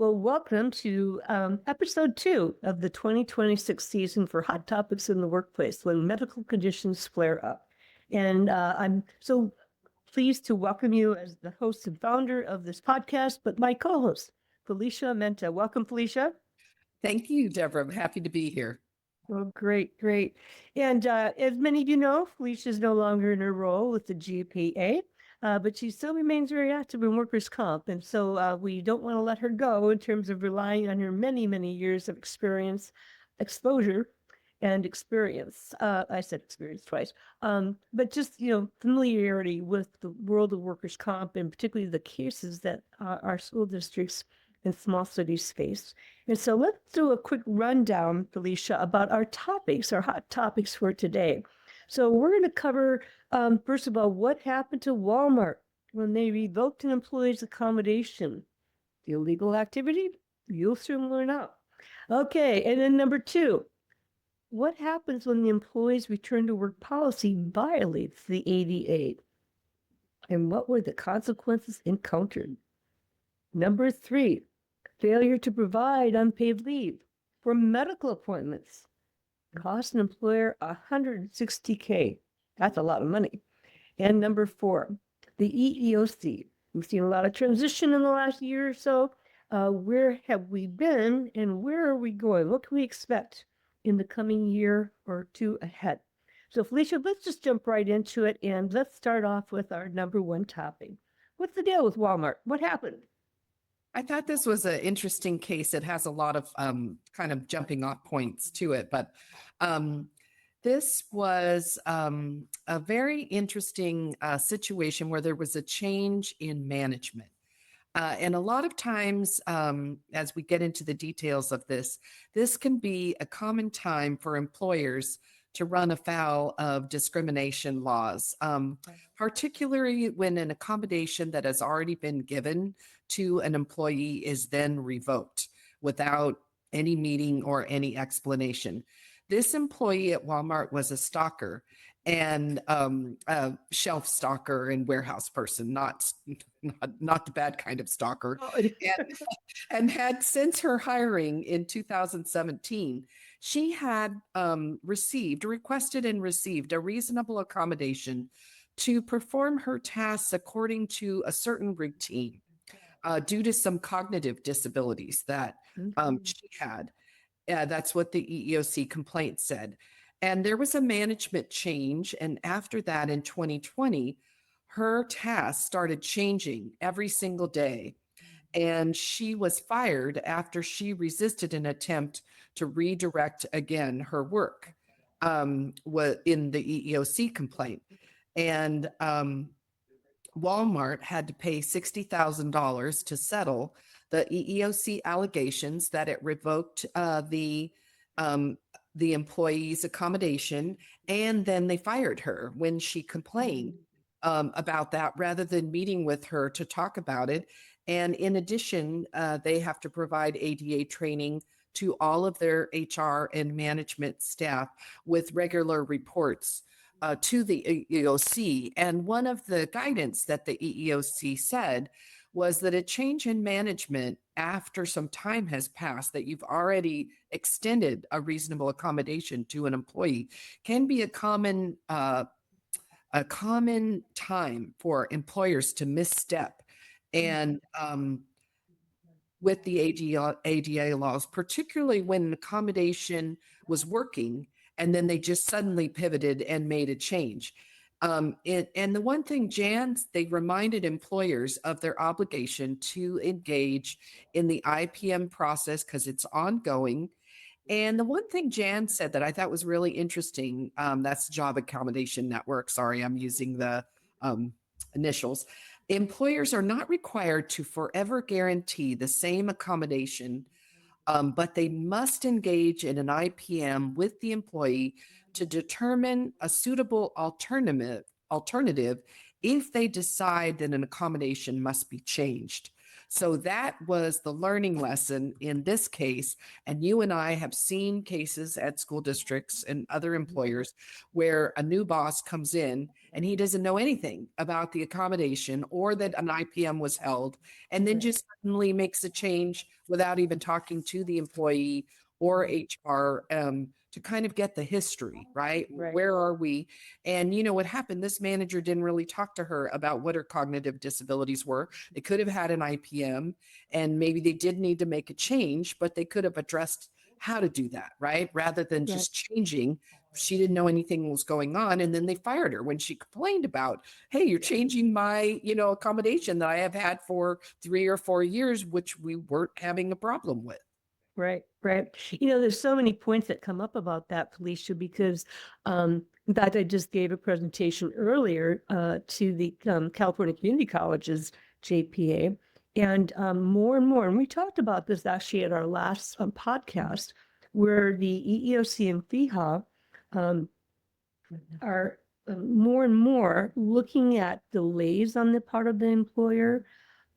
Well, welcome to episode 2 of the 2026 season for Hot Topics in the Workplace when medical conditions flare up. And I'm so pleased to welcome you as the host and founder of this podcast, but my co-host, Felicia Amenta. Welcome, Felicia. Thank you, Debra. I'm happy to be here. Oh, great, great. And as many of you know, Felicia is no longer in her role with the GPA. But she still remains very active in workers' comp. And so we don't want to let her go in terms of relying on her many, many years of experience, exposure, and experience. I said experience twice. But just, familiarity with the world of workers' comp and particularly the cases that our school districts and small cities face. And so let's do a quick rundown, Felicia, about our topics, our hot topics for today. So we're going to cover, first of all, what happened to Walmart when they revoked an employee's accommodation. Illegal activity? You'll soon learn out. Okay, and then number 2, what happens when the employee's return to work policy violates the ADA? And what were the consequences encountered? Number 3, failure to provide unpaid leave for medical appointments. Cost an employer $160K. That's a lot of money. And number 4, the EEOC. We've seen a lot of transition in the last year or so. Where have we been and where are we going? What can we expect in the coming year or 2 ahead? So Felicia, let's just jump right into it and let's start off with our number 1 topic. What's the deal with Walmart? What happened? I thought this was an interesting case. It has a lot of kind of jumping off points to it, but this was a very interesting situation where there was a change in management. And a lot of times, as we get into the details of this can be a common time for employers to run afoul of discrimination laws, particularly when an accommodation that has already been given to an employee is then revoked without any meeting or any explanation. This employee at Walmart was a stalker and a shelf stalker and warehouse person, not the bad kind of stalker, and had since her hiring in 2017, she had requested and received a reasonable accommodation to perform her tasks according to a certain routine due to some cognitive disabilities that she had. That's what the EEOC complaint said. And there was a management change. And after that, in 2020, her tasks started changing every single day. And she was fired after she resisted an attempt to redirect again her work in the EEOC complaint. And Walmart had to pay $60,000 to settle the EEOC allegations that it revoked the employee's accommodation, and then they fired her when she complained about that rather than meeting with her to talk about it. And in addition, they have to provide ADA training to all of their HR and management staff with regular reports to the EEOC. And one of the guidance that the EEOC said was that a change in management after some time has passed, that you've already extended a reasonable accommodation to an employee, can be a common time for employers to misstep. And with the ADA laws, particularly when an accommodation was working and then they just suddenly pivoted and made a change. And the one thing, they reminded employers of their obligation to engage in the IPM process because it's ongoing. And the one thing Jan said that I thought was really interesting, that's Job Accommodation Network. Sorry, I'm using the initials. Employers are not required to forever guarantee the same accommodation, but they must engage in an IPM with the employee to determine a suitable alternative if they decide that an accommodation must be changed. So that was the learning lesson in this case. And you and I have seen cases at school districts and other employers where a new boss comes in and he doesn't know anything about the accommodation or that an IPM was held, and then just suddenly makes a change without even talking to the employee or HR, to kind of get the history, right? Right. Where are we? And you know what happened? This manager didn't really talk to her about what her cognitive disabilities were. They could have had an IPM, and maybe they did need to make a change, but they could have addressed how to do that, right? Rather than Right. just changing. She didn't know anything was going on. And then they fired her when she complained about, hey, you're changing my, accommodation that I have had for 3 or 4 years, which we weren't having a problem with. Right, right. There's so many points that come up about that, Felicia, because in fact, I just gave a presentation earlier to the California Community College's JPA, and more and more, and we talked about this actually at our last podcast, where the EEOC and FEHA are more and more looking at delays on the part of the employer,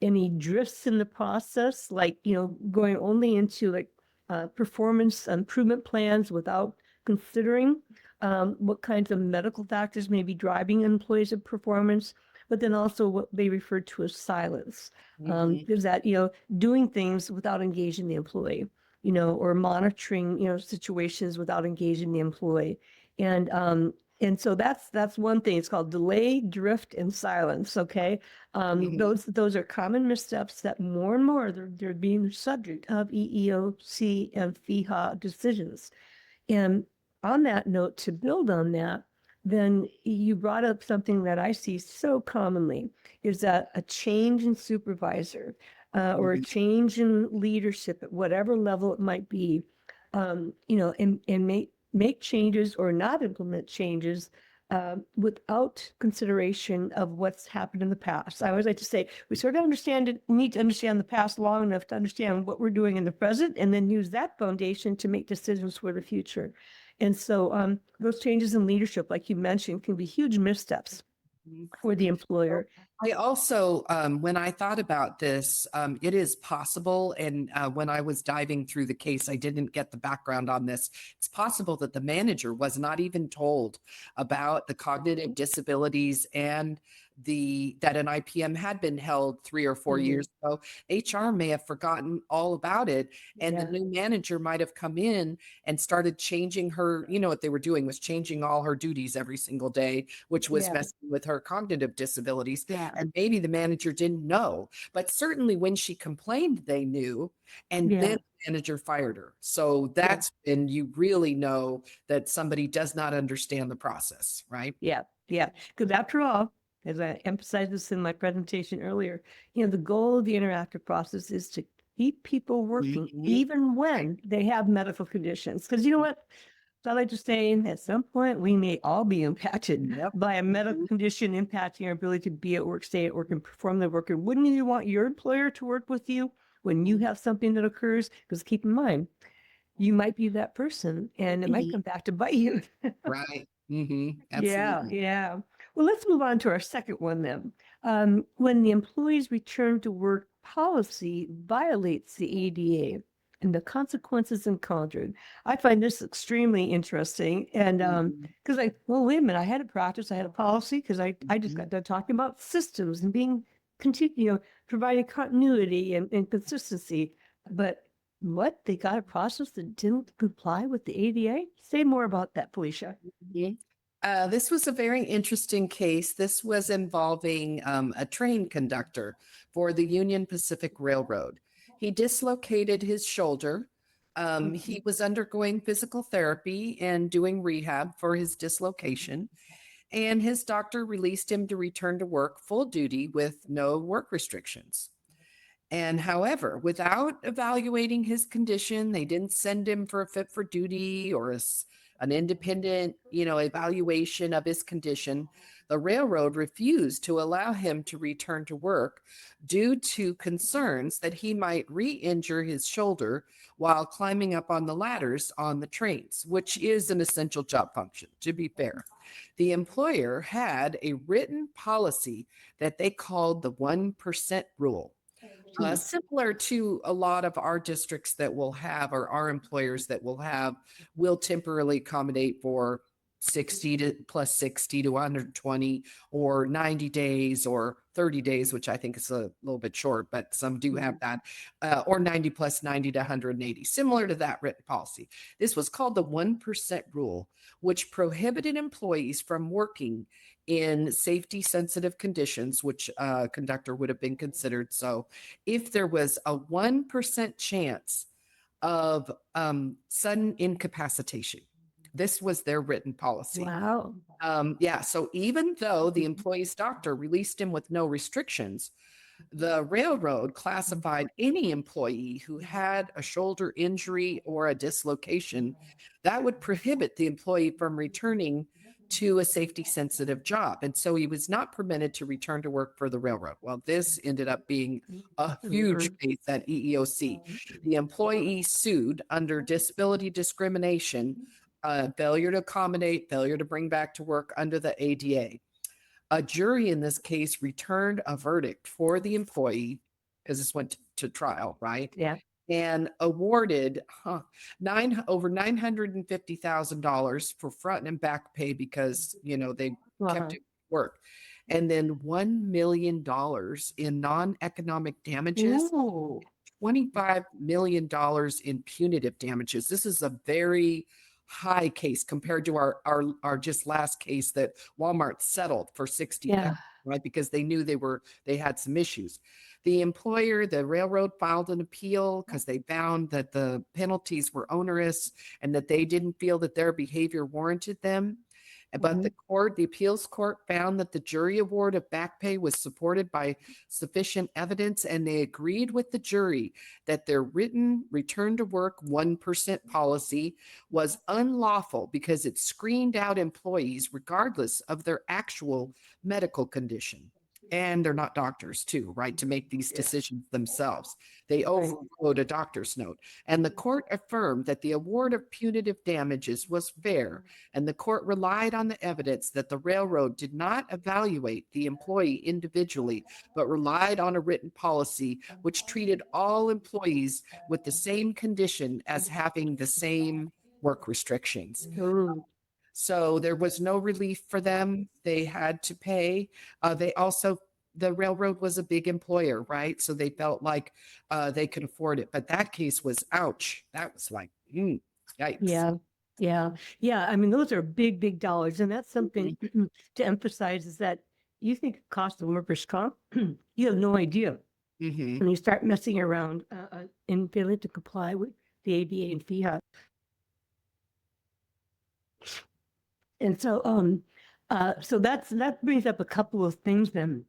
any drifts in the process, like, going only into like performance improvement plans without considering what kinds of medical factors may be driving employees' performance, but then also what they refer to as silence. Mhm. Is that, doing things without engaging the employee, or monitoring, situations without engaging the employee. And so that's one thing. It's called delay, drift, and silence. Okay. Mhm. Those are common missteps that more and more they're being the subject of EEOC and FEHA decisions. And on that note, to build on that, then you brought up something that I see so commonly is that a change in supervisor or a Mhm. change in leadership at whatever level it might be, and make changes or not implement changes without consideration of what's happened in the past. I always like to say we sort of need to understand the past long enough to understand what we're doing in the present, and then use that foundation to make decisions for the future. And so those changes in leadership, like you mentioned, can be huge missteps Mhm. for the employer. I also, when I thought about this, it is possible. And when I was diving through the case, I didn't get the background on this. It's possible that the manager was not even told about the cognitive disabilities and that an IPM had been held 3 or 4 years ago. HR may have forgotten all about it. And the Yeah. new manager might have come in and started changing her, what they were doing was changing all her duties every single day, which was Yeah. messing with her cognitive disabilities. Yeah. And maybe the manager didn't know, but certainly when she complained, they knew. And Yeah. then the manager fired her. So Yeah. that's when you really know that somebody does not understand the process, right? Yeah. Yeah. Because after all, as I emphasized this in my presentation earlier, the goal of the interactive process is to keep people working Mhm. even when they have medical conditions. Because you know what? So I like to say, at some point, we may all be impacted Yep. by a medical condition impacting our ability to be at work, stay at work, and perform the work. And wouldn't you want your employer to work with you when you have something that occurs? Because keep in mind, you might be that person and it might come back to bite you. Right. Hmm. Yeah, Absolutely. yeah. Well, let's move on to our second one then. When the employee's return to work policy violates the ADA and the consequences encountered. I find this extremely interesting. And Mhm. because well, wait a minute, I had a practice, I had a policy because I just Mhm. got done talking about systems and being providing continuity and consistency. But what, they got a process that didn't comply with the ADA? Say more about that, Felicia. Mhm. This was a very interesting case. This was involving a train conductor for the Union Pacific Railroad. He dislocated his shoulder. He was undergoing physical therapy and doing rehab for his dislocation, and his doctor released him to return to work full duty with no work restrictions. And however, without evaluating his condition, they didn't send him for a fit for duty or an independent, evaluation of his condition. The railroad refused to allow him to return to work due to concerns that he might re-injure his shoulder while climbing up on the ladders on the trains, which is an essential job function, to be fair. The employer had a written policy that they called the 1% rule. Similar to a lot of our districts that will have, or our employers that will temporarily accommodate for 60 to plus 60 to 120 or 90 days or 30 days, which I think is a little bit short, but some do have that, or 90 plus 90 to 180, similar to that written policy. This was called the 1% rule, which prohibited employees from working in safety sensitive conditions, which conductor would have been considered. So if there was a 1% chance of sudden incapacitation, this was their written policy. Wow. Yeah. So even though the employee's doctor released him with no restrictions, the railroad classified any employee who had a shoulder injury or a dislocation that would prohibit the employee from returning to a safety sensitive job. And so he was not permitted to return to work for the railroad. Well, this ended up being a huge case at EEOC. The employee sued under disability discrimination, failure to accommodate, failure to bring back to work under the ADA. A jury in this case returned a verdict for the employee, because this went to trial, right? Yeah. And awarded over $950,000 for front and back pay because they kept Wow. it work, and then $1 million in non-economic damages, Ooh. $25 million in punitive damages. This is a very high case compared to our just last case that Walmart settled for 60,000, Yeah. right? Because they knew they had some issues. The railroad filed an appeal because they found that the penalties were onerous and that they didn't feel that their behavior warranted them. But the appeals court found that the jury award of back pay was supported by sufficient evidence, and they agreed with the jury that their written return to work 1% policy was unlawful because it screened out employees regardless of their actual medical condition. And they're not doctors too, right? To make these decisions themselves. They overrode a doctor's note. And the court affirmed that the award of punitive damages was fair, and the court relied on the evidence that the railroad did not evaluate the employee individually, but relied on a written policy which treated all employees with the same condition as having the same work restrictions. Ooh. So there was no relief for them. They had to pay. The railroad was a big employer, right? So they felt like they could afford it. But that case was, ouch. That was like, yikes. Yeah. Yeah. Yeah. I mean, those are big, big dollars. And that's something to emphasize is that you think the cost of workers' comp, you have no idea. Mhm. When you start messing around and failing to comply with the ADA and FEHA. And so, so that brings up a couple of things then,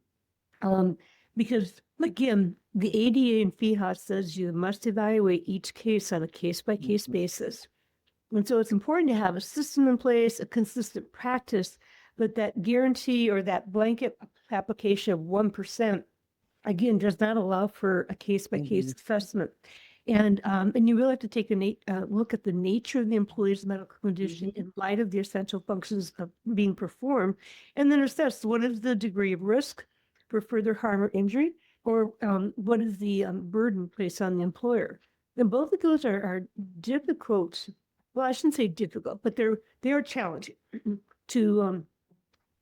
because again, the ADA and FEHA says you must evaluate each case on a case-by-case basis. And so it's important to have a system in place, a consistent practice, but that guarantee or that blanket application of 1%, again, does not allow for a case-by-case assessment. And you really have to take a look at the nature of the employee's medical condition in light of the essential functions of being performed, and then assess what is the degree of risk for further harm or injury, or what is the burden placed on the employer. And both of those are difficult. Well, I shouldn't say difficult, but they are challenging to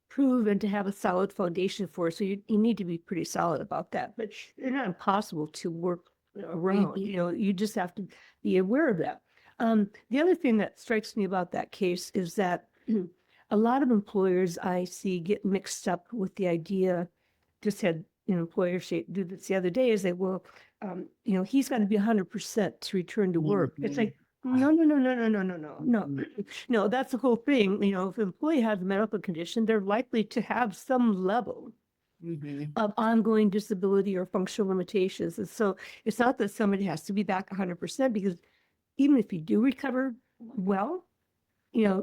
prove and to have a solid foundation for. So you need to be pretty solid about that, but they're not impossible to work around. You just have to be aware of that. The other thing that strikes me about that case is that a lot of employers I see get mixed up with the idea. Just had an employer do this the other day, is that, well, he's got to be 100% to return to work. It's like, no, that's the whole thing. If an employee has a medical condition, they're likely to have some level of ongoing disability or functional limitations. And so it's not that somebody has to be back 100%, because even if you do recover well, we're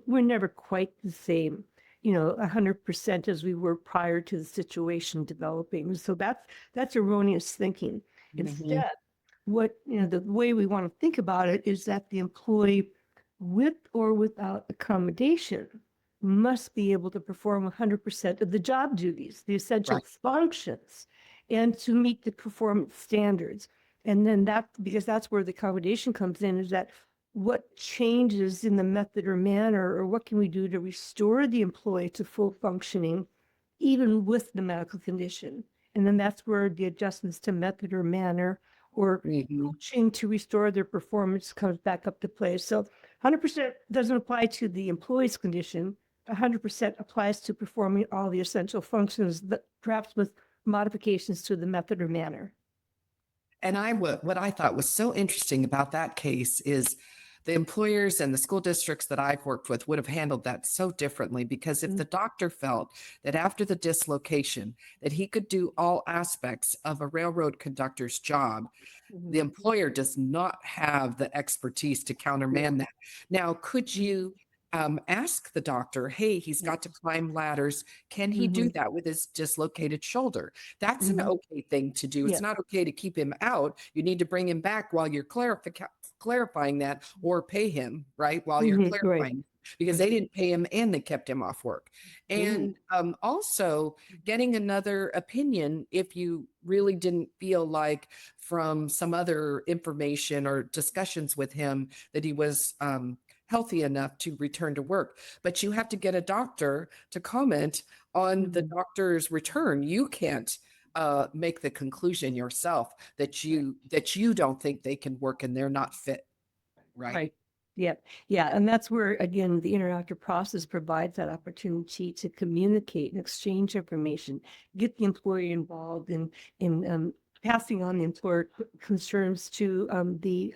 never quite the same, 100% as we were prior to the situation developing. So that's erroneous thinking. Instead, the way we want to think about it is that the employee, with or without accommodation, must be able to perform 100% of the job duties, the essential functions. and to meet the performance standards. And then because that's where the accommodation comes in, is that what changes in the method or manner, or what can we do to restore the employee to full functioning, even with the medical condition? And then that's where the adjustments to method or manner or coaching to restore their performance comes back up to play. So 100% doesn't apply to the employee's condition. 100% applies to performing all the essential functions, but perhaps with modifications to the method or manner. And what I thought was so interesting about that case is the employers and the school districts that I've worked with would have handled that so differently, because if the doctor felt that after the dislocation that he could do all aspects of a railroad conductor's job, the employer does not have the expertise to countermand that. Now, could you ask the doctor, hey, he's got to climb ladders. Can he do that with his dislocated shoulder? That's an okay thing to do. It's not okay to keep him out. You need to bring him back while you're clarifying that, or pay him, right, while you're clarifying, because they didn't pay him and they kept him off work. And also getting another opinion if you really didn't feel like from some other information or discussions with him that he was healthy enough to return to work. But you have to get a doctor to comment on the doctor's return. You can't make the conclusion yourself that you don't think they can work and they're not fit. Right. Yeah. Yeah. And that's where, again, the interactive process provides that opportunity to communicate and exchange information, get the employee involved in passing on the employer concerns to the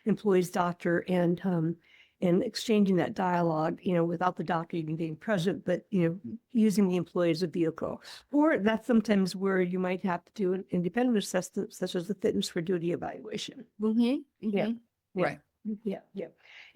employee's doctor, and exchanging that dialogue, without the doctor even being present, but, using the employee as a vehicle. Or that's sometimes where you might have to do an independent assessment, such as the fitness for duty evaluation. Yeah. Right. Yeah.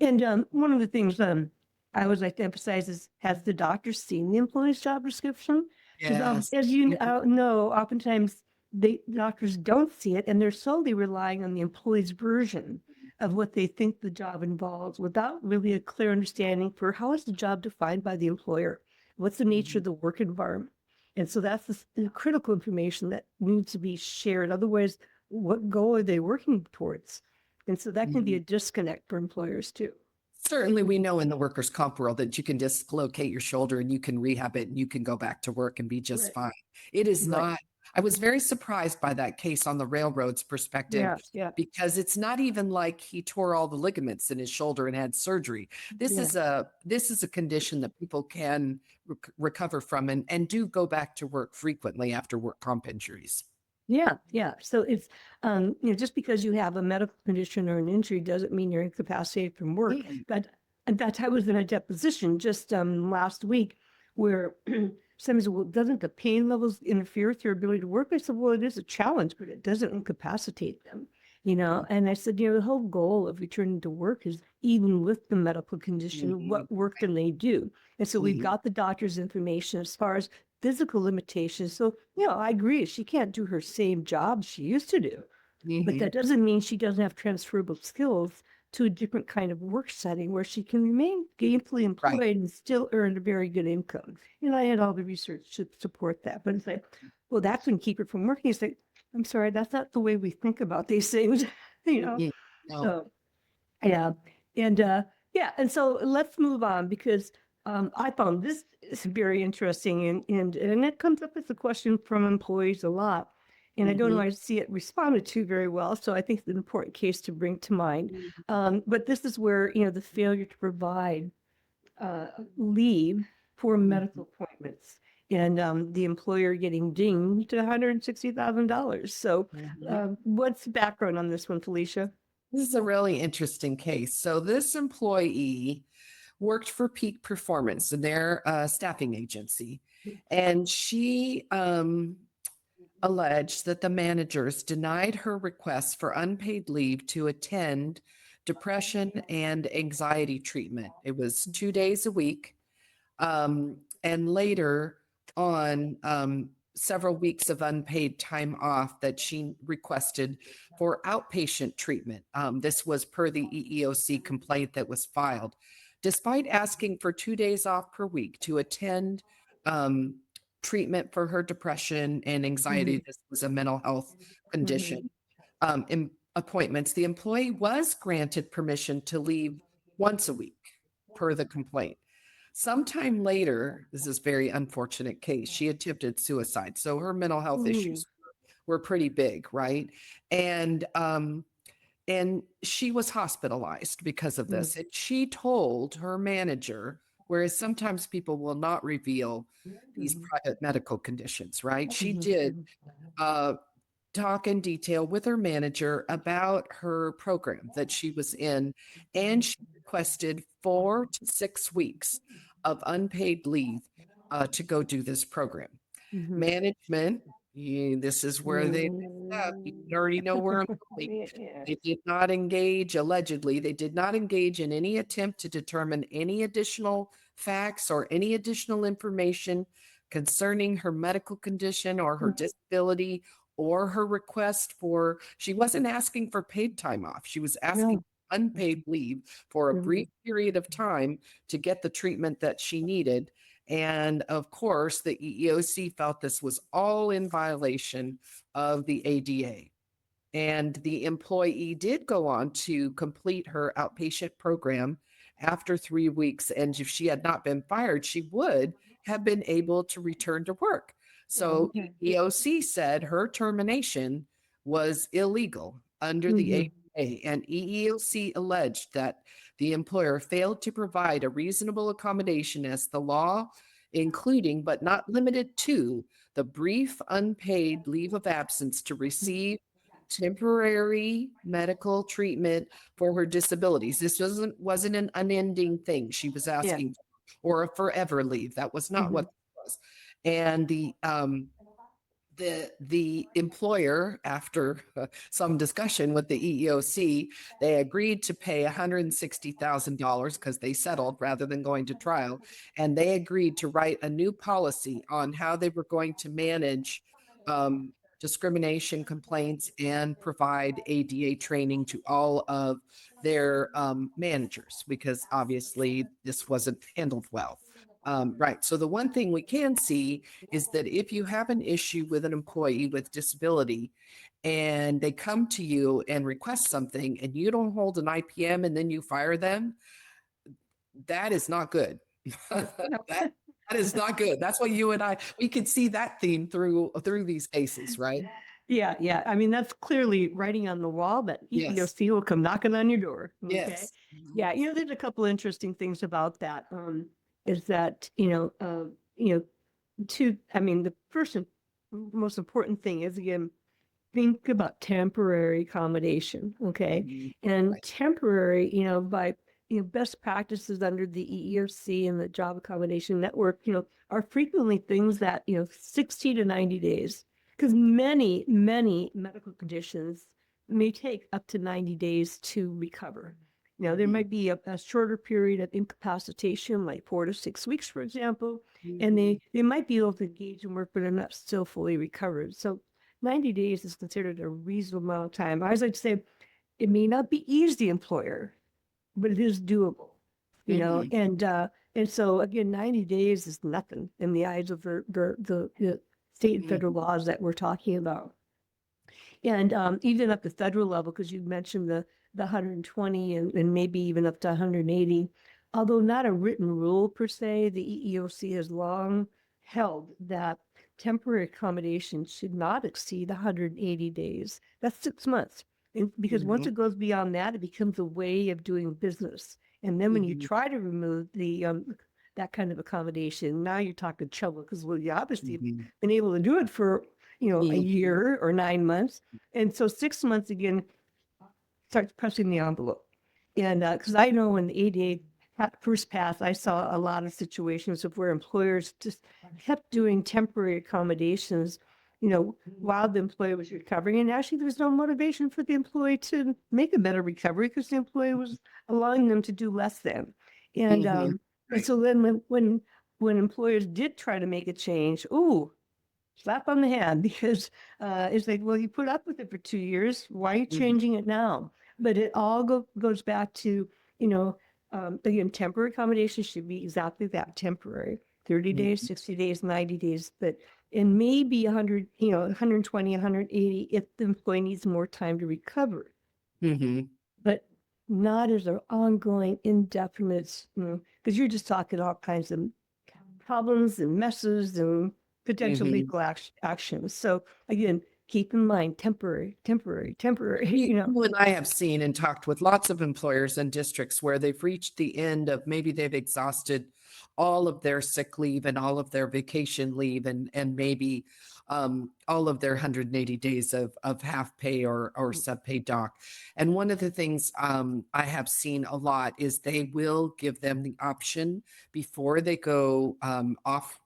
And one of the things I always like to emphasize is, has the doctor seen the employee's job description? 'Cause, Yes. as you know, oftentimes the doctors don't see it, and they're solely relying on the employee's version of what they think the job involves, without really a clear understanding for how is the job defined by the employer? What's the nature of the work environment? And so that's the critical information that needs to be shared. Otherwise, what goal are they working towards? And so that can be a disconnect for employers too. Certainly, we know in the workers' comp world that you can dislocate your shoulder and you can rehab it and you can go back to work and be just fine. It is not. I was very surprised by that case on the railroad's perspective, Yeah. because it's not even like he tore all the ligaments in his shoulder and had surgery. This is a condition that people can recover from and do go back to work frequently after work comp injuries. Yeah. So it's, just because you have a medical condition or an injury doesn't mean you're incapacitated from work. But in fact, I was in a deposition just last week where somebody said, well, doesn't the pain levels interfere with your ability to work? I said, well, it is a challenge, but it doesn't incapacitate them. And I said, the whole goal of returning to work is, even with the medical condition, what work can they do? And so we've got the doctor's information as far as physical limitations. So, I agree. She can't do her same job she used to do, but that doesn't mean she doesn't have transferable skills to a different kind of work setting where she can remain gainfully employed and still earn a very good income. I had all the research to support that, but it's like, well, that's going to keep her from working. It's like, I'm sorry, that's not the way we think about these things, No. So, yeah. And so let's move on, because I found this is very interesting, and it comes up as a question from employees a lot. And I don't know, I see it responded to very well. So I think it's an important case to bring to mind. But this is where, the failure to provide leave for medical appointments, and the employer getting dinged to $160,000. So what's the background on this one, Felicia? This is a really interesting case. So this employee worked for Peak Performance, and they're a staffing agency, and she alleged that the managers denied her request for unpaid leave to attend depression and anxiety treatment. It was 2 days a week. And later on, several weeks of unpaid time off that she requested for outpatient treatment. This was per the EEOC complaint that was filed. Despite asking for 2 days off per week to attend treatment for her depression and anxiety. This was a mental health condition. In appointments, the employee was granted permission to leave once a week per the complaint. Sometime later, this is very unfortunate case, she attempted suicide. So her mental health issues were pretty big, right? And she was hospitalized because of this. And she told her manager, whereas sometimes people will not reveal these private medical conditions, right? She did uh, talk in detail with her manager about her program that she was in, and she requested 4 to 6 weeks of unpaid leave to go do this program. Management, this is where they messed up. You already know where I'm going. Yeah. They did not engage, allegedly, they did not engage in any attempt to determine any additional facts or any additional information concerning her medical condition or her disability or her request for, she wasn't asking for paid time off. She was asking No. for unpaid leave for a brief period of time to get the treatment that she needed. And of course, the EEOC felt this was all in violation of the ADA. And the employee did go on to complete her outpatient program after 3 weeks. And if she had not been fired, she would have been able to return to work. So Okay. EEOC said her termination was illegal under the ADA, and EEOC alleged that the employer failed to provide a reasonable accommodation as the law, including but not limited to the brief unpaid leave of absence to receive temporary medical treatment for her disabilities. This wasn't an unending thing she was Yeah. asking for, or a forever leave. That was not what it was. And the employer, after some discussion with the EEOC, they agreed to pay $160,000 because they settled rather than going to trial, and they agreed to write a new policy on how they were going to manage discrimination complaints and provide ADA training to all of their managers, because obviously this wasn't handled well. Right. So the one thing we can see is that if you have an issue with an employee with disability and they come to you and request something and you don't hold an IPM and then you fire them, that is not good. that is not good. That's why you and I, we can see that theme through these cases, right? Yeah, yeah. I mean, that's clearly writing on the wall that Yes. EEOC will come knocking on your door. Okay. Yes. Yeah, there's a couple interesting things about that. Is that, I mean, the first and most important thing is, again, think about temporary accommodation. Okay. Mhm. And Right. temporary, by, best practices under the EEOC and the Job Accommodation Network, are frequently things that, 60 to 90 days, because many, many medical conditions may take up to 90 days to recover. There might be a shorter period of incapacitation, like 4 to 6 weeks, for example, and they might be able to engage in work, but they're not still fully recovered. So 90 days is considered a reasonable amount of time. I always like to say it may not be easy, employer, but it is doable, and so again, 90 days is nothing in the eyes of the state and federal laws that we're talking about. And even up to federal level, because you mentioned the 120 and maybe even up to 180, although not a written rule per se, the EEOC has long held that temporary accommodation should not exceed 180 days. That's 6 months. And because once it goes beyond that, it becomes a way of doing business. And then when you try to remove the that kind of accommodation, now you're talking trouble, because you obviously been able to do it for a year or 9 months. And so 6 months again starts pressing the envelope. And because I know when the ADA first passed, I saw a lot of situations of where employers just kept doing temporary accommodations, while the employee was recovering. And actually, there was no motivation for the employee to make a better recovery, because the employee was allowing them to do less than. And and so then when employers did try to make a change, ooh, slap on the hand, because it's like, well, you put up with it for 2 years. Why are you changing it now? But it all goes back to, again, temporary accommodation should be exactly that, temporary. 30 days, 60 days, 90 days, but and maybe 100, 120, 180 if the employee needs more time to recover, Mm-hmm. but not as an ongoing indefinite, because you're just talking all kinds of problems and messes and potential Mm-hmm. legal actions. So again, keep in mind, temporary, temporary, temporary, You and I have seen and talked with lots of employers and districts where they've reached the end of maybe they've exhausted all of their sick leave and all of their vacation leave and maybe all of their 180 days of half pay or sub pay doc. And one of the things I have seen a lot is they will give them the option before they go off,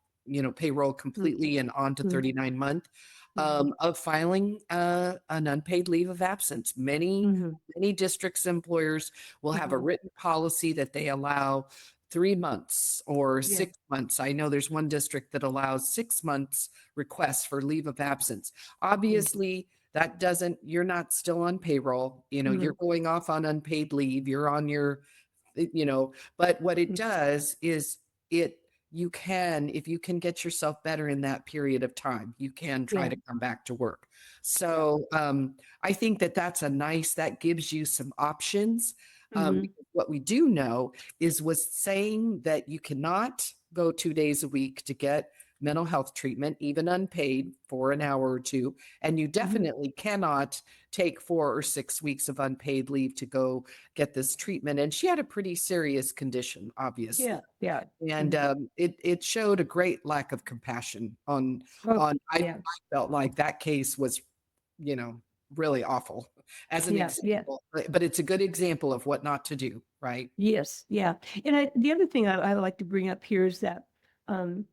payroll completely and on to Mhm. 39-month of filing an unpaid leave of absence. Many, Mhm. many districts employers will have a Mhm. written policy that they allow 3 months or Yeah. 6 months. I know there's one district that allows 6 months requests for leave of absence. Obviously, that doesn't, you're not still on payroll, you're Mhm. going off on unpaid leave, you're on your, but what it Mhm. does is it you can, if you can get yourself better in that period of time, you can try Yeah. to come back to work. Yeah. So I think that that gives you some options. Mhm. Because what we do know is was saying that you cannot go 2 days a week to get mental health treatment, even unpaid for an hour or two. And you Mhm. definitely cannot take 4 or 6 weeks of unpaid leave to go get this treatment. And she had a pretty serious condition, Yeah. obviously. Yeah. And Mhm. it showed a great lack of compassion on Oh, I yeah. felt like that case was, really awful as an Yeah. Yeah. example, but it's a good example of what not to do, right? Yes. Yeah. And the other thing I like to bring up here is that, um,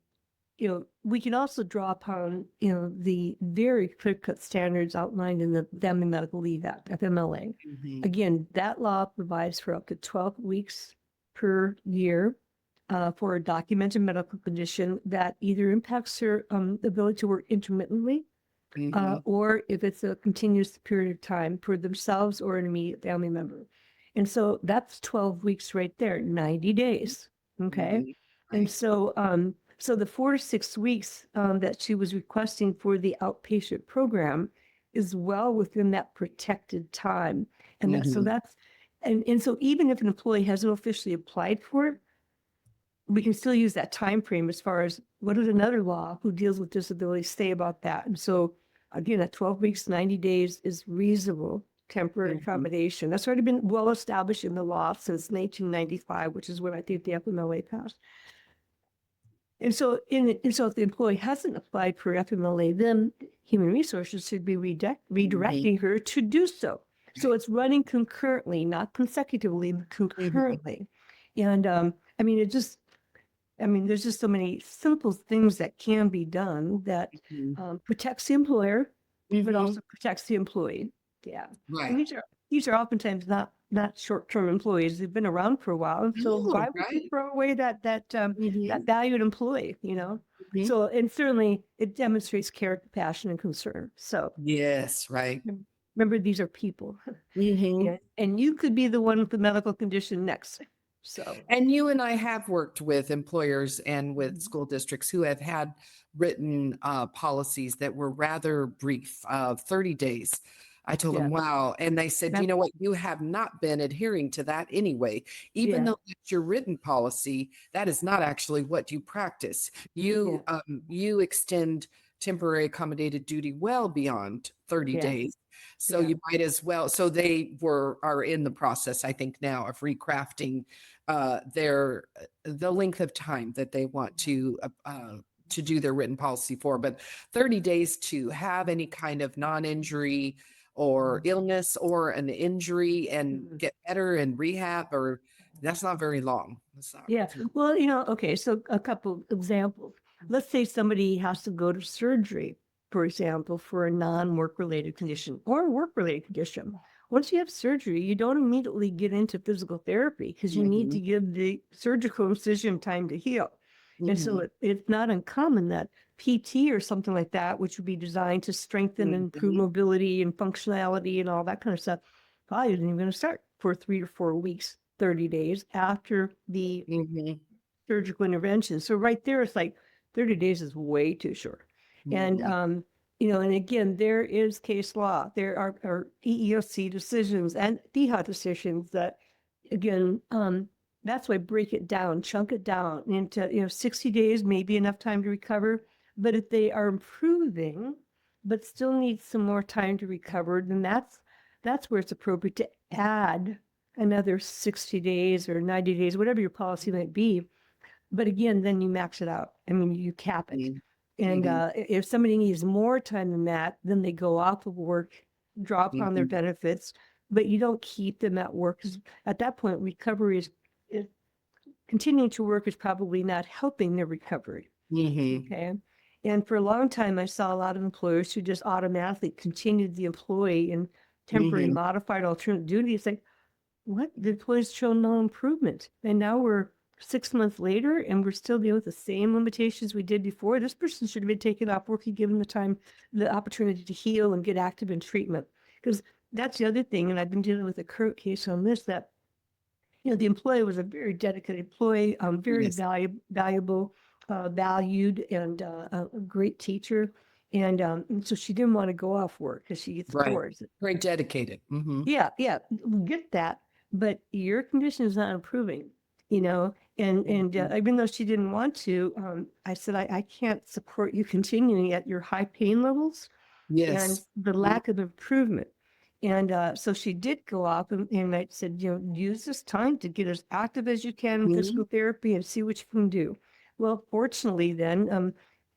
we can also draw upon, the very clear-cut standards outlined in the Family Medical Leave Act, FMLA. Mhm, Again, that law provides for up to 12 weeks per year for a documented medical condition that either impacts her ability to work intermittently mhm, or if it's a continuous period of time for themselves or an immediate family member. And so that's 12 weeks right there, 90 days. Okay. mhm, And right. so the 4 to 6 weeks that she was requesting for the outpatient program is well within that protected time. And Mhm, and so even if an employee hasn't officially applied for it, we can still use that time frame as far as what does another law who deals with disability say about that. And so again, that 12 weeks, 90 days is reasonable temporary mhm, accommodation. That's already been well established in the law since 1995, which is when I think the FMLA passed. And so if the employee hasn't applied for FMLA, then Human Resources should be mhm, redirecting her to do so. So it's running concurrently, not consecutively, but mhm, concurrently. And I mean, there's just so many simple things that can be done that mhm, protects the employer, but mhm, also protects the employee. Yeah. And right. these are oftentimes not short-term employees. They've been around for a while. And so No, why would you right? throw away that Mhm, valued employee? mhm. So, and certainly it demonstrates care, compassion, and concern. So Yes, right. remember, these are people. Mhm. Yeah. And you could be the one with the medical condition next. So. And you and I have worked with employers and with Mhm. school districts who have had written policies that were rather brief, 30 days. I told Yeah. them, wow. And they said, you That, know what? You have not been adhering to that anyway. Even yeah. though it's your written policy, that is not actually what you practice. Yeah. You extend temporary accommodated duty well beyond 30 Yeah. days. So Yeah. you might as well. So they are in the process, I think, now of recrafting the length of time that they want to do their written policy for. But 30 days to have any kind of non-injury or illness or an injury and Mhm. get better and rehab, or that's not very long. That's not. Yeah. Well, okay, so a couple examples. Let's say somebody has to go to surgery, for example, for a non-work related condition or a work related condition. Once you have surgery, you don't immediately get into physical therapy because you need Mhm, to give the surgical incision time to heal. And so mhm, it's not uncommon that PT or something like that, which would be designed to strengthen and improve mhm, mobility and functionality and all that kind of stuff, probably isn't even going to start for 3 or 4 weeks, 30 days after the mhm. surgical intervention. So right there, it's like 30 days is way too short. And, Mhm. and again, there is case law. There are EEOC decisions and FEHA decisions that, again, that's why break it down, chunk it down into, 60 days, maybe enough time to recover. But if they are improving, but still need some more time to recover, then that's where it's appropriate to add another 60 days or 90 days, whatever your policy might be. But again, then you max it out. I mean, you cap it. Mhm. And Mhm. if somebody needs more time than that, then they go off of work, draw upon their Mhm. benefits, but you don't keep them at work. 'Cause at that point, recovery is continuing to work is probably not helping their recovery. Mhm. Okay. And for a long time, I saw a lot of employers who just automatically continued the employee in temporary Mhm. modified alternate duty. It's like, what? The employees show no improvement. And now we're 6 months later and we're still dealing with the same limitations we did before. This person should have been taken off work and given the time, the opportunity to heal and get active in treatment. Because that's the other thing. And I've been dealing with a current case on this that the employee was a very dedicated employee, very Yes. valuable, valued, and a great teacher. And so she didn't want to go off work because she gets Right. bored. Very dedicated. Mhm. Yeah, yeah, we get that, but your condition is not improving, you know. And Mhm. even though she didn't want to, I said I can't support you continuing at your high pain levels and Yes. the Mhm. lack of improvement. And so she did go off, and I said, use this time to get as active as you can in Mhm. physical therapy and see what you can do. Well, fortunately, then,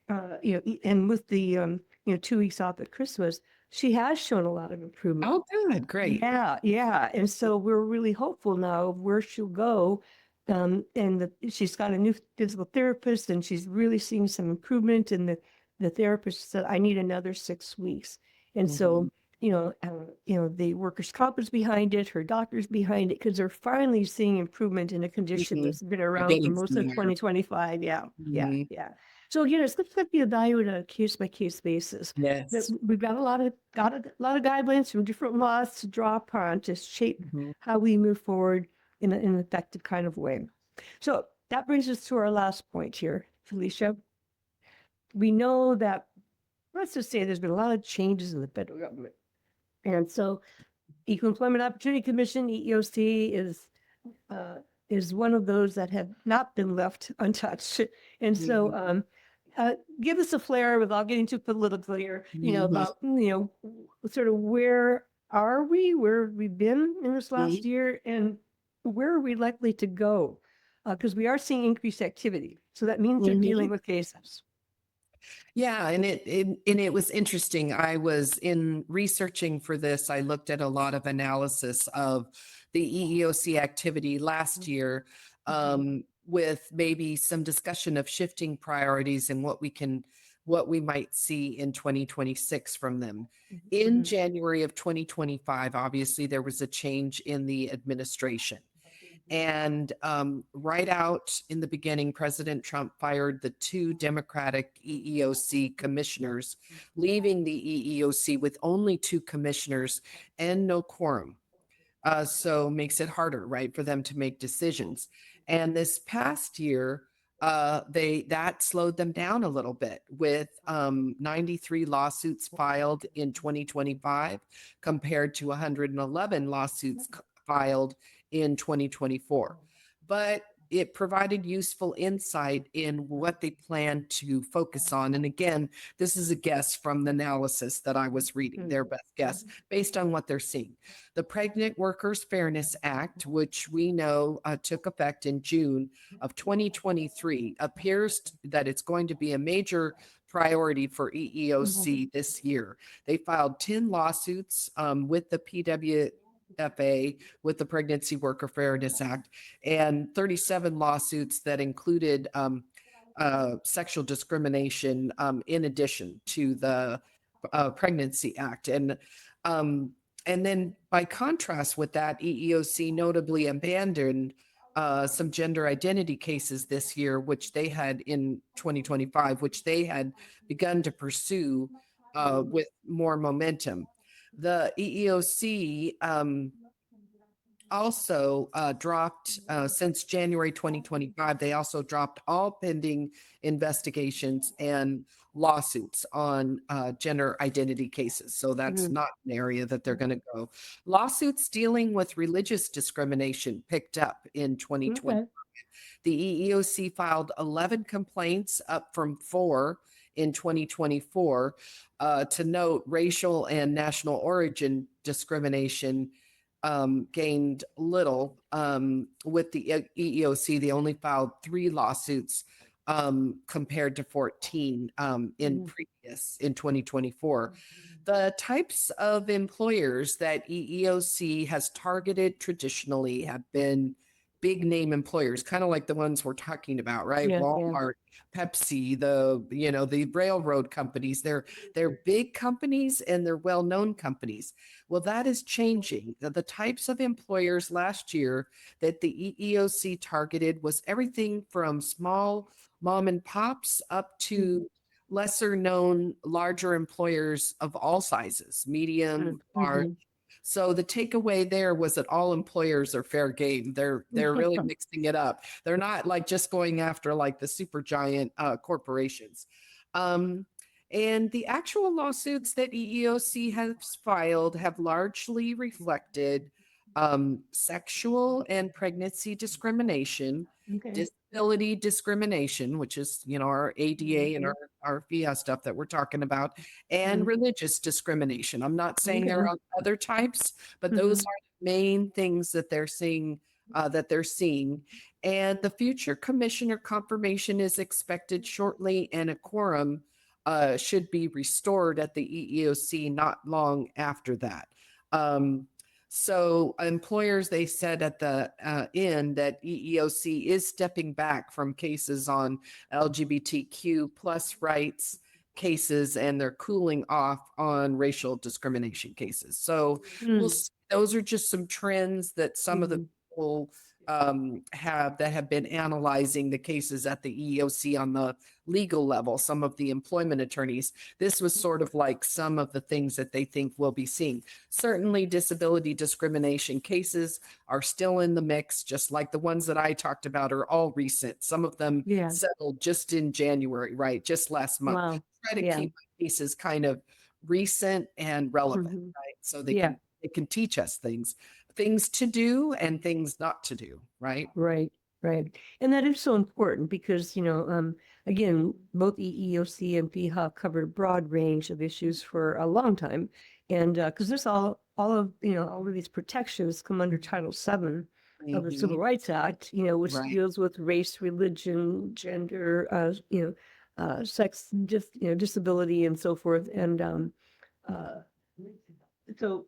and with the 2 weeks off at Christmas, she has shown a lot of improvement. Oh, good. Great. Yeah, yeah. And so we're really hopeful now of where she'll go. And she's got a new physical therapist and she's really seeing some improvement. And the therapist said, I need another 6 weeks. And Mhm. so, the workers' comp is behind it, her doctor's behind it, because they're finally seeing improvement in a condition Mhm. that's been You're around for getting most of somewhere. 2025. Yeah, yeah, Mhm. yeah. So, it's going to be evaluated on a case by case basis. Yes. We've got a lot of guidelines from different laws to draw upon to shape Mhm. how we move forward in an effective kind of way. So that brings us to our last point here, Felicia. We know that, let's just say there's been a lot of changes in the federal government. And so Equal Employment Opportunity Commission, EEOC, is one of those that have not been left untouched. And so Mhm. give us a flair without getting too political here, Mhm. about, sort of where are we, where have we been in this last Mhm. year, and where are we likely to go? Because we are seeing increased activity. So that means they're dealing Mhm. with cases. Yeah, and it was interesting. I was in researching for this. I looked at a lot of analysis of the EEOC activity last year, Mhm. with maybe some discussion of shifting priorities and what we might see in 2026 from them. In Mhm. January of 2025, obviously there was a change in the administration. And right out in the beginning, President Trump fired the two Democratic EEOC commissioners, leaving the EEOC with only two commissioners and no quorum. So makes it harder, right, for them to make decisions. And this past year, they that slowed them down a little bit with 93 lawsuits filed in 2025 compared to 111 lawsuits filed in 2024. But it provided useful insight in what they plan to focus on. And again, this is a guess from the analysis that I was reading, their Mhm. best guess based on what they're seeing. The Pregnant Workers Fairness Act, which we know took effect in June of 2023, appears that it's going to be a major priority for Mhm. EEOC this year. They filed 10 lawsuits with the PWFA, with the Pregnancy Worker Fairness Act, and 37 lawsuits that included sexual discrimination in addition to the Pregnancy Act. Um, and then by contrast with that, EEOC notably abandoned some gender identity cases this year, which they had in 2025, which they had begun to pursue with more momentum. The EEOC also dropped since January 2025. They also dropped all pending investigations and lawsuits on gender identity cases. So that's Mhm. not an area that they're going to go. Lawsuits dealing with religious discrimination picked up in 2020. Okay. The EEOC filed 11 complaints, up from 4 in 2024. To note, racial and national origin discrimination gained little. With the EEOC, they only filed 3 lawsuits compared to 14 Mhm. in 2024. The types of employers that EEOC has targeted traditionally have been big name employers, kind of like the ones we're talking about, right? Yeah, yeah. Walmart, Pepsi, the railroad companies. They're big companies and they're well-known companies. Well, that is changing. The types of employers last year that the EEOC targeted was everything from small mom and pops up Mhm. to lesser known, larger employers of all sizes, medium, large. Mhm. So the takeaway there was that all employers are fair game. They're really mixing it up. They're not like just going after like the super giant corporations. Um, and the actual lawsuits that EEOC has filed have largely reflected sexual and pregnancy discrimination, Okay. disability discrimination, which is, our ADA and Mhm. our FEHA stuff that we're talking about, and Mhm. religious discrimination. I'm not saying there Okay. are other types, but those Mhm. are the main things that they're seeing. And the future commissioner confirmation is expected shortly, and a quorum should be restored at the EEOC not long after that. So employers, they said at the end that EEOC is stepping back from cases on LGBTQ plus rights cases, and they're cooling off on racial discrimination cases. So Mhm. those are just some trends that some of the Mhm. people have been analyzing the cases at the EEOC on the legal level, some of the employment attorneys. This was sort of like some of the things that they think we'll be seeing. Certainly, disability discrimination cases are still in the mix, just like the ones that I talked about are all recent. Some of them Yeah. settled just in January, right? Just last month. Wow. Try to Yeah. keep cases kind of recent and relevant, Mhm. right? So Yeah. they can teach us things to do and things not to do, right? Right. Right. And that is so important because, again, both EEOC and FEHA covered a broad range of issues for a long time. And because this all of these protections come under Title VII of the Civil Mhm. Rights Act, which Right. deals with race, religion, gender, sex, just, disability and so forth. And uh, so,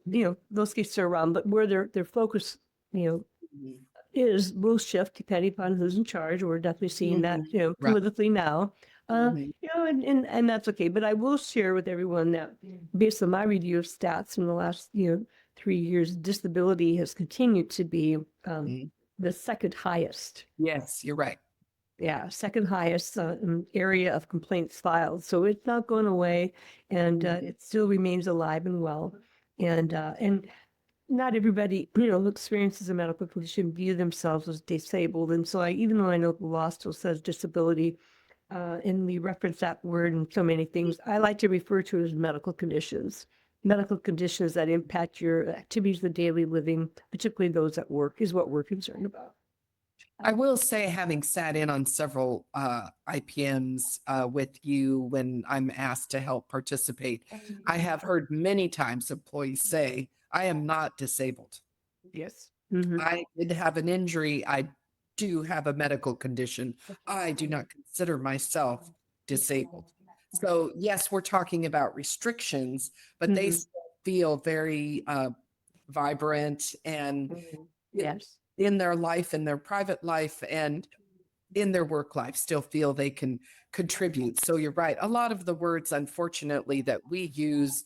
those cases are around, but where their focus, you know, Mhm. will shift depending upon who's in charge. We're definitely seeing that, Mhm. Right. politically now. Mhm. And that's okay. But I will share with everyone that based on my review of stats in the last, 3 years, disability has continued to be Mhm. the second highest. Yes, you're right. Yeah, second highest area of complaints filed. So it's not going away, and Mhm. it still remains alive and well. And not everybody, who experiences a medical condition view themselves as disabled. And so even though I know the law still says disability, and we reference that word in so many things, I like to refer to it as medical conditions. Medical conditions that impact your activities of daily living, particularly those at work, is what we're concerned about. I will say, having sat in on several IPMs with you when I'm asked to help participate, I have heard many times employees say, I am not disabled. Yes. Hmm. I did have an injury. I do have a medical condition. I do not consider myself disabled. So, yes, we're talking about restrictions, but they Hmm. still feel very vibrant and Yes. in their life, in their private life, and in their work life, still feel they can contribute. So, you're right. A lot of the words, unfortunately, that we use,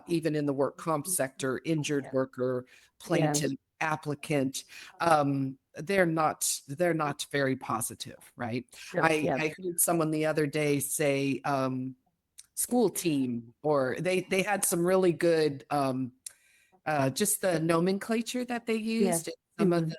even in the work comp sector, injured worker, plaintiff, Yes. applicant, they're not very positive, right? No. I Yes. heard someone the other day say school team, or they had some really good just the nomenclature that they Yeah. used, and some of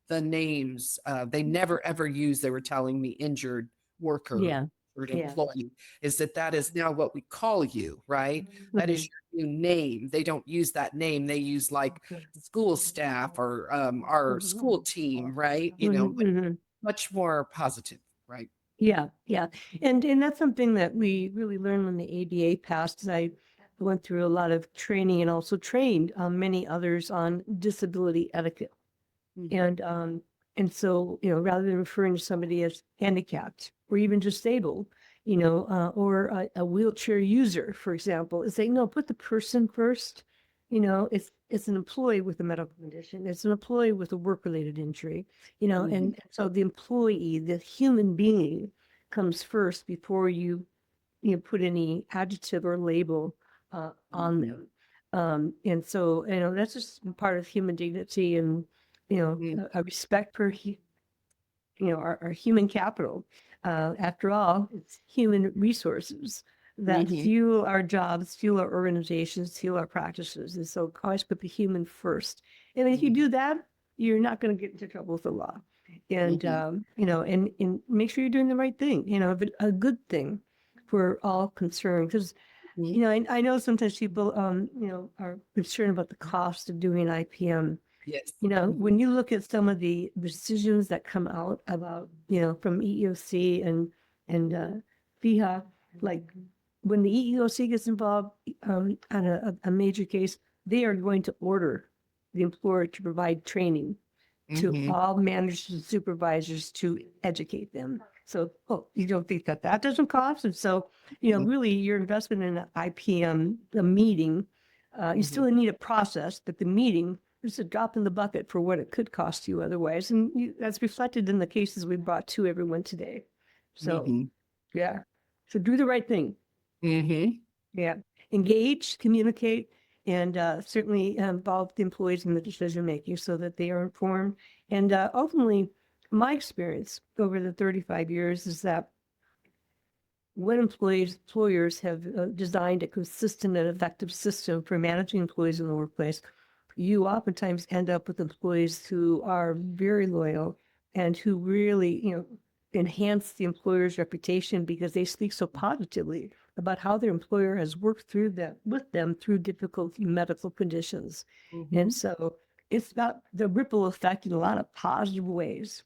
the names, they never ever use, they were telling me injured worker, Yeah. injured Yeah. employee, is that is now what we call you, right? That is Mhm. your new name. They don't use that name. They use like school staff or our school team, right? You know, Mhm, mhm. much more positive, right? Yeah, yeah. And that's something that we really learned when the ADA passed. As I went through a lot of training and also trained many others on disability etiquette. Mhm. And so, rather than referring to somebody as handicapped or even disabled, or a wheelchair user, for example, is saying, no, put the person first. It's an employee with a medical condition. It's an employee with a work-related injury, Mhm. and so the employee, the human being comes first before you put any adjective or label on Mhm. them. And so, that's just part of human dignity and, Mhm. a respect for, our human capital. After all, it's human resources that Mhm. fuel our jobs, fuel our organizations, fuel our practices. And so always put the human first. And if you Mhm. do that, you're not going to get into trouble with the law. And, Mhm. and make sure you're doing the right thing, but a good thing for all concerned. Because, Mhm. I know sometimes people, are concerned about the cost of doing IPM. Yes. When you look at some of the decisions that come out about, from EEOC and FEHA, like when the EEOC gets involved on a major case, they are going to order the employer to provide training to Mhm. all managers and supervisors to educate them. So, oh, you don't think that that doesn't cost? And so, Mhm. really your investment in an IPM, the meeting, you Mhm. still need a process, but the meeting is a drop in the bucket for what it could cost you otherwise. And that's reflected in the cases we brought to everyone today. So, Mhm. yeah. So do the right thing. Mhm. Yeah. Engage, communicate, and certainly involve the employees in the decision making so that they are informed. And ultimately, my experience over the 35 years is that when employers have designed a consistent and effective system for managing employees in the workplace, you oftentimes end up with employees who are very loyal and who really, enhance the employer's reputation because they speak so positively about how their employer has worked through them with them through difficult medical conditions. And Mhm. so it's about the ripple effect in a lot of positive ways.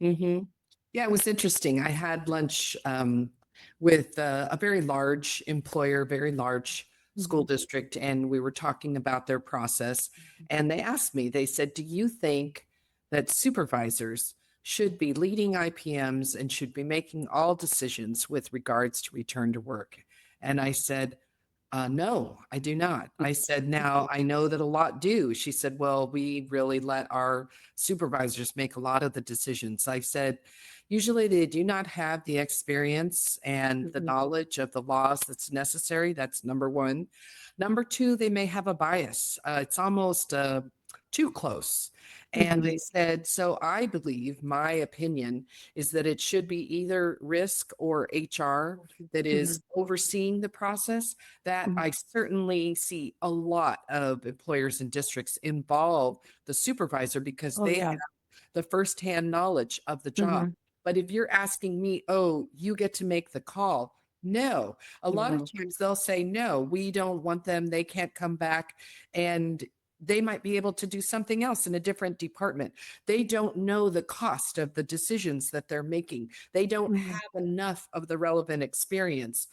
Mhm. Yeah, it was interesting. I had lunch with a very large employer, very large school Mhm. district, and we were talking about their process. And they asked me, they said, do you think that supervisors should be leading IPMs and should be making all decisions with regards to return to work? And I said, no, I do not. I said, now I know that a lot do. She said, well, we really let our supervisors make a lot of the decisions. I said, usually they do not have the experience and the Mhm. knowledge of the laws that's necessary. That's number one. Number two, they may have a bias. It's almost too close. And I Mhm. said, so I believe my opinion is that it should be either risk or HR that is Mhm. overseeing the process. That Mhm. I certainly see a lot of employers and districts involve the supervisor because Oh, they have yeah. the firsthand knowledge of the job. Mhm. But if you're asking me, oh, you get to make the call. No, a lot of No. times they'll say, no, we don't want them. They can't come back. And they might be able to do something else in a different department. They don't know the cost of the decisions that they're making. They don't Mhm. have enough of the relevant experience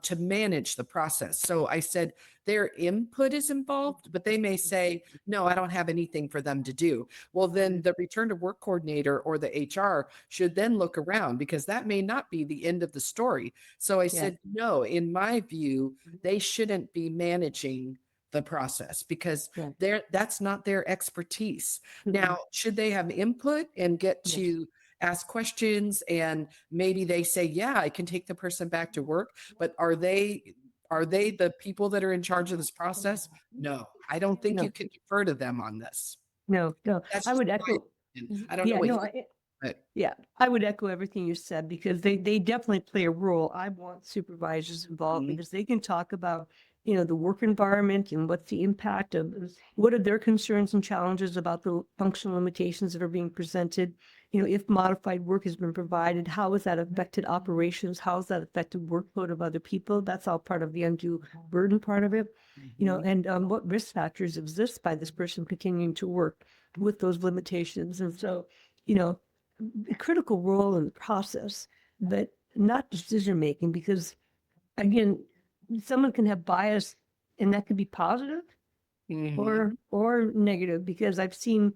to manage the process. So I said, their input is involved, but they may say, no, I don't have anything for them to do. Well, then the return to work coordinator or the HR should then look around because that may not be the end of the story. So I Yeah. said, no, in my view, they shouldn't be managing the process because Yeah. that's not their expertise. Mhm. Now, should they have input and get Yes. to ask questions and maybe they say, yeah, I can take the person back to work, but are they the people that are in charge of this process? No, I don't think you No. can defer to them on this. No. No. That's I just would my echo. opinion. I don't know Yeah. what No. you, but Yeah. I would echo everything you said because they definitely play a role. I want supervisors involved mhm, because they can talk about the work environment and what's the impact of, what are their concerns and challenges about the functional limitations that are being presented? If modified work has been provided, how has that affected operations? How has that affected workload of other people? That's all part of the undue burden part of it. And what risk factors exist by this person continuing to work with those limitations. And so, a critical role in the process, but not decision-making, because again, someone can have bias and that could be positive or negative, because I've seen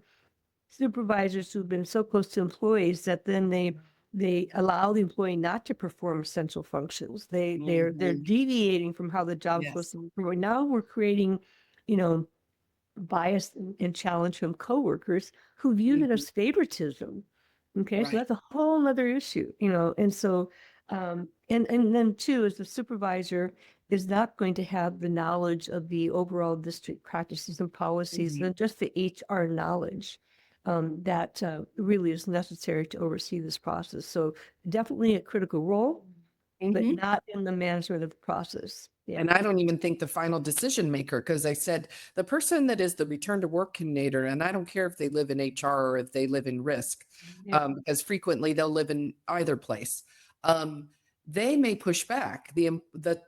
supervisors who've been so close to employees that then they allow the employee not to perform essential functions. They're deviating from how the job is supposed to be performed. Now we're creating, bias and challenge from coworkers who view it as favoritism. Okay, so that's a whole other issue, and so and then too, as the supervisor is not going to have the knowledge of the overall district practices and policies, and just the HR knowledge that really is necessary to oversee this process. So definitely a critical role, but not in the management of the process. Yeah. And I don't even think the final decision maker, because I said the person that is the return to work coordinator, and I don't care if they live in HR or if they live in risk, because frequently they'll live in either place. They may push back. The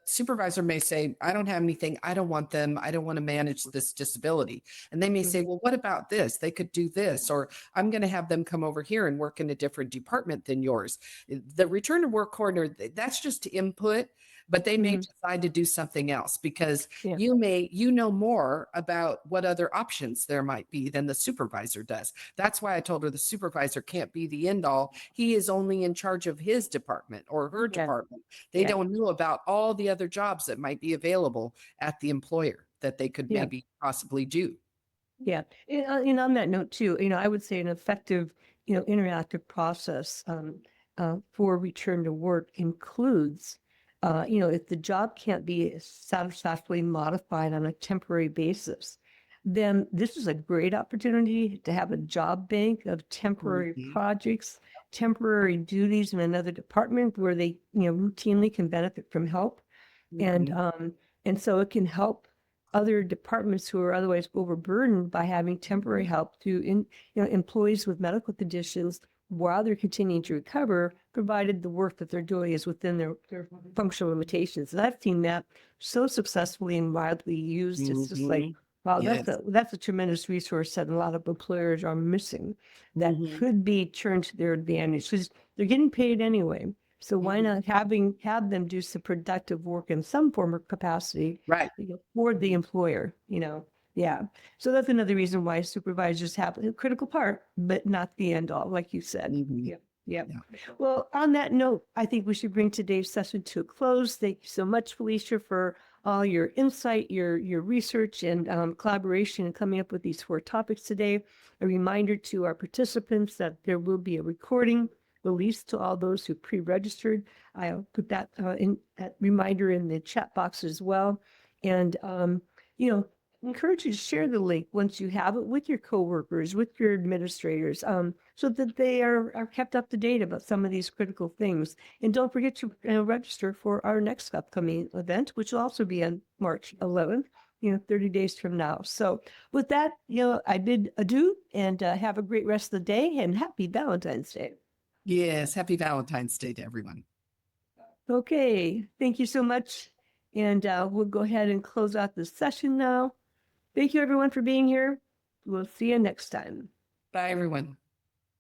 supervisor may say, I don't have anything. I don't want them. I don't want to manage this disability. And they may say, well, what about this? They could do this, or I'm going to have them come over here and work in a different department than yours. The return to work coordinator, that's just input, but they may decide to do something else, because you know more about what other options there might be than the supervisor does. That's why I told her the supervisor can't be the end all. He is only in charge of his department or her department. They don't know about all the other jobs that might be available at the employer that they could maybe possibly do. Yeah. And on that note too, I would say an effective, interactive process for return to work includes, if the job can't be satisfactorily modified on a temporary basis, then this is a great opportunity to have a job bank of temporary projects, temporary duties in another department where they, routinely can benefit from help. And so it can help other departments who are otherwise overburdened by having temporary help to employees with medical conditions while they're continuing to recover, provided the work that they're doing is within their functional limitations. And I've seen that so successfully and widely used. It's just like, wow, that's a tremendous resource that a lot of employers are missing that could be turned to their advantage, because they're getting paid anyway. So why not have them do some productive work in some form or capacity, for the employer, Yeah. So that's another reason why supervisors have a critical part, but not the end all, like you said. Yeah. Well, on that note, I think we should bring today's session to a close. Thank you so much, Felicia, for all your insight, your research and collaboration in coming up with these 4 topics today. A reminder to our participants that there will be a recording released to all those who pre-registered. I'll put that reminder in the chat box as well. And, encourage you to share the link once you have it with your coworkers, with your administrators, so that they are kept up to date about some of these critical things. And don't forget to register for our next upcoming event, which will also be on March 11th, 30 days from now. So with that, I bid adieu and have a great rest of the day, and happy Valentine's Day. Yes. Happy Valentine's Day to everyone. Okay. Thank you so much. And we'll go ahead and close out this session now. Thank you, everyone, for being here. We'll see you next time. Bye, everyone.